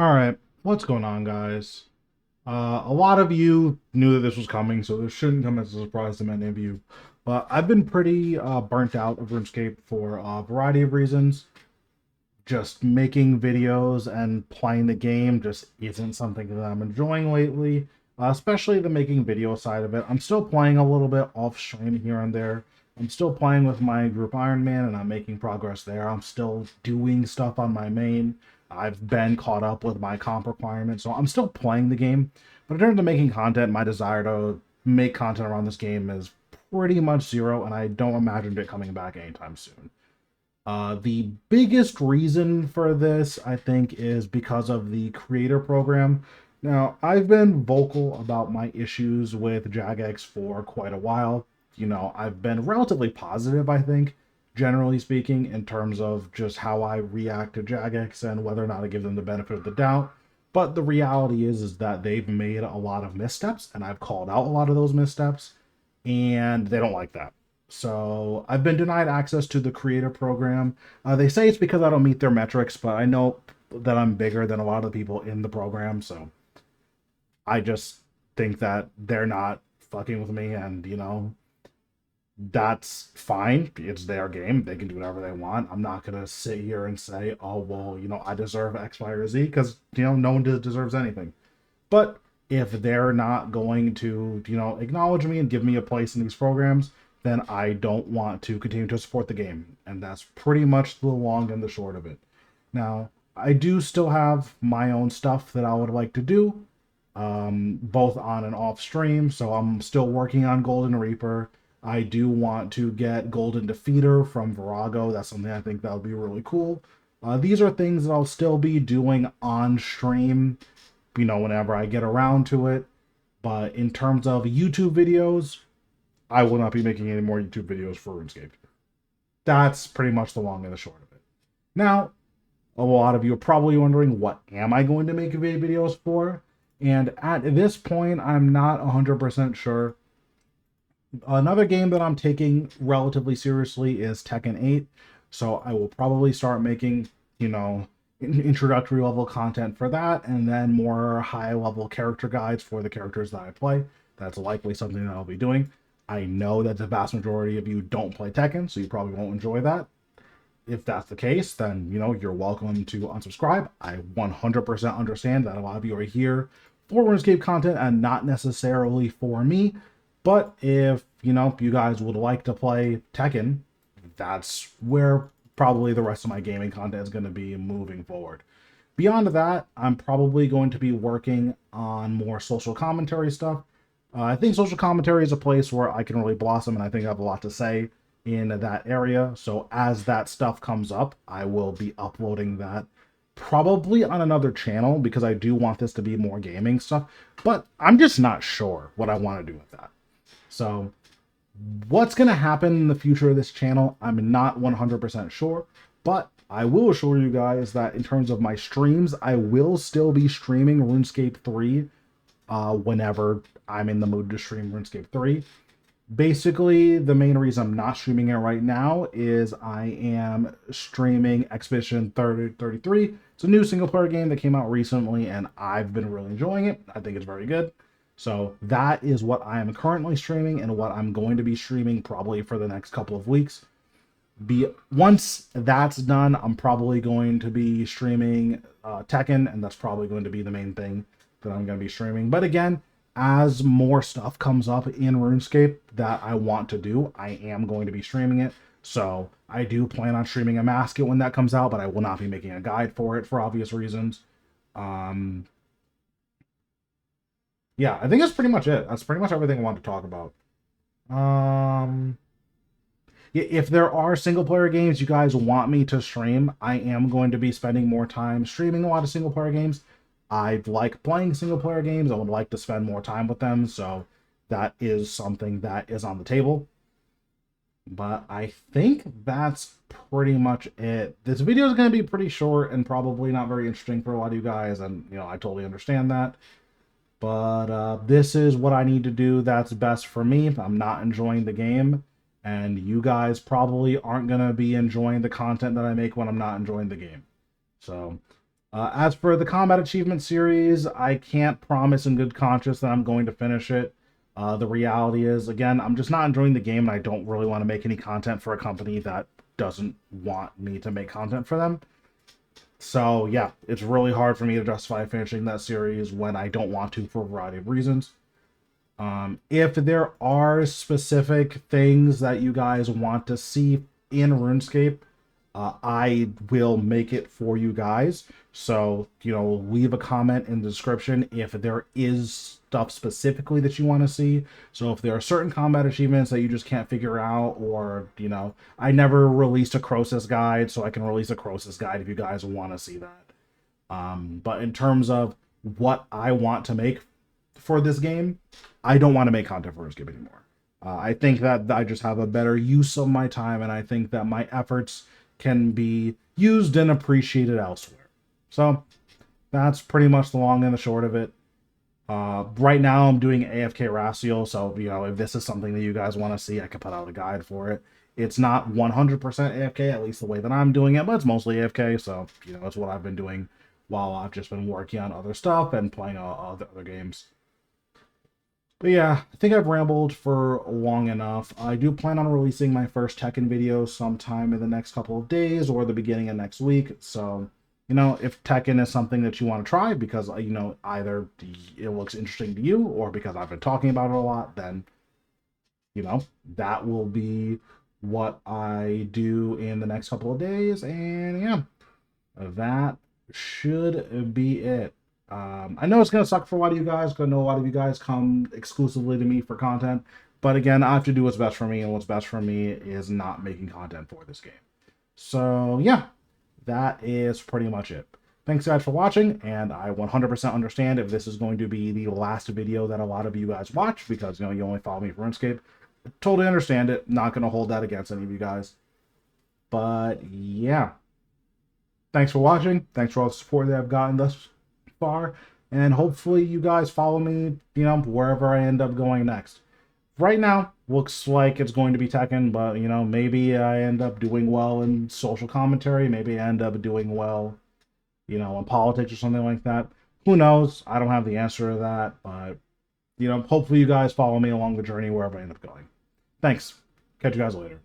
All right, what's going on, guys? A lot of you knew that this was coming, so this shouldn't come as a surprise to many of you. But I've been pretty burnt out of RuneScape for a variety of reasons. Just making videos and playing the game just isn't something that I'm enjoying lately, especially the making video side of it. I'm still playing a little bit off stream here and there. I'm still playing with my group Iron Man and I'm making progress there. I'm still doing stuff on my main. I've been caught up with my comp requirements, so I'm still playing the game. But in terms of making content, my desire to make content around this game is pretty much zero, and I don't imagine it coming back anytime soon. The biggest reason for this, I think, is because of the creator program. Now, I've been vocal about my issues with Jagex for quite a while. I've been relatively positive, I think, generally speaking, in terms of just how I react to Jagex and whether or not I give them the benefit of the doubt. But the reality is that they've made a lot of missteps, and I've called out a lot of those missteps, and they don't like that. So I've been denied access to the creator program. They say it's because I don't meet their metrics, but I know that I'm bigger than a lot of the people in the program. So I just think that they're not fucking with me, and that's fine. It's their game. They can do whatever they want. I'm not gonna sit here and say, oh well, I deserve X, Y, or Z, because no one deserves anything. But if they're not going to, acknowledge me and give me a place in these programs, then I don't want to continue to support the game. And that's pretty much the long and the short of it. Now, I do still have my own stuff that I would like to do, both on and off stream. So I'm still working on Golden Reaper. I do want to get Golden Defeater from Virago. That's something I think that would be really cool. These are things that I'll still be doing on stream, whenever I get around to it. But in terms of YouTube videos, I will not be making any more YouTube videos for RuneScape. That's pretty much the long and the short of it. Now, a lot of you are probably wondering, what am I going to make videos for? And at this point, I'm not 100% sure. Another game that I'm taking relatively seriously is Tekken 8. So I will probably start making, introductory level content for that, and then more high level character guides for the characters that I play. That's likely something that I'll be doing. I know that the vast majority of you don't play Tekken, so you probably won't enjoy that. If that's the case, then you're welcome to unsubscribe. I 100% understand that a lot of you are here for RuneScape content and not necessarily for me. But if you guys would like to play Tekken, that's where probably the rest of my gaming content is going to be moving forward. Beyond that, I'm probably going to be working on more social commentary stuff. I think social commentary is a place where I can really blossom, and I think I have a lot to say in that area. So as that stuff comes up, I will be uploading that probably on another channel, because I do want this to be more gaming stuff, but I'm just not sure what I want to do with that. So what's going to happen in the future of this channel, I'm not 100% sure, but I will assure you guys that in terms of my streams, I will still be streaming RuneScape 3 whenever I'm in the mood to stream RuneScape 3. Basically, the main reason I'm not streaming it right now is I am streaming Expedition 3033. It's a new single-player game that came out recently, and I've been really enjoying it. I think it's very good. So that is what I am currently streaming and what I'm going to be streaming probably for the next couple of weeks. Once that's done, I'm probably going to be streaming Tekken, and that's probably going to be the main thing that I'm going to be streaming. But again, as more stuff comes up in RuneScape that I want to do, I am going to be streaming it. So I do plan on streaming a Masket when that comes out, but I will not be making a guide for it for obvious reasons. Yeah, I think that's pretty much it. That's pretty much everything I want to talk about. If there are single player games you guys want me to stream, I am going to be spending more time streaming a lot of single player games. I like playing single player games. I would like to spend more time with them, so that is something that is on the table. But I think that's pretty much it. This video is going to be pretty short and probably not very interesting for a lot of you guys, and I totally understand that. But this is what I need to do that's best for me. I'm not enjoying the game, and you guys probably aren't going to be enjoying the content that I make when I'm not enjoying the game. So As for the combat achievement series, I can't promise in good conscience that I'm going to finish it. The reality is, again, I'm just not enjoying the game, and I don't really want to make any content for a company that doesn't want me to make content for them. So, yeah, it's really hard for me to justify finishing that series when I don't want to for a variety of reasons. If there are specific things that you guys want to see in RuneScape, I will make it for you guys. So, leave a comment in the description if there is stuff specifically that you want to see. So if there are certain combat achievements that you just can't figure out, or, I never released a Croesus guide, so I can release a Croesus guide if you guys want to see that. But in terms of what I want to make for this game, I don't want to make content for RuneScape anymore. I think that I just have a better use of my time, and I think that my efforts can be used and appreciated elsewhere. So that's pretty much the long and the short of it. Right now I'm doing AFK Ratio, so if this is something that you guys want to see, I can put out a guide for it. It's not 100% AFK, at least the way that I'm doing it, but it's mostly AFK, so it's what I've been doing while I've just been working on other stuff and playing other games. But yeah, I think I've rambled for long enough. I do plan on releasing my first Tekken video sometime in the next couple of days or the beginning of next week. So, if Tekken is something that you want to try because, either it looks interesting to you or because I've been talking about it a lot, then, that will be what I do in the next couple of days. And yeah, that should be it. I know it's going to suck for a lot of you guys, because I know a lot of you guys come exclusively to me for content. But again, I have to do what's best for me, and what's best for me is not making content for this game. So yeah, that is pretty much it. Thanks guys for watching, and I 100% understand if this is going to be the last video that a lot of you guys watch, because you only follow me for RuneScape. Totally understand it. Not going to hold that against any of you guys. But yeah. Thanks for watching. Thanks for all the support that I've gotten thus far, and hopefully you guys follow me, wherever I end up going next. Right now, looks like it's going to be Tekken, but, maybe I end up doing well in social commentary, maybe I end up doing well, in politics or something like that. Who knows? I don't have the answer to that, but, hopefully you guys follow me along the journey wherever I end up going. Thanks. Catch you guys later.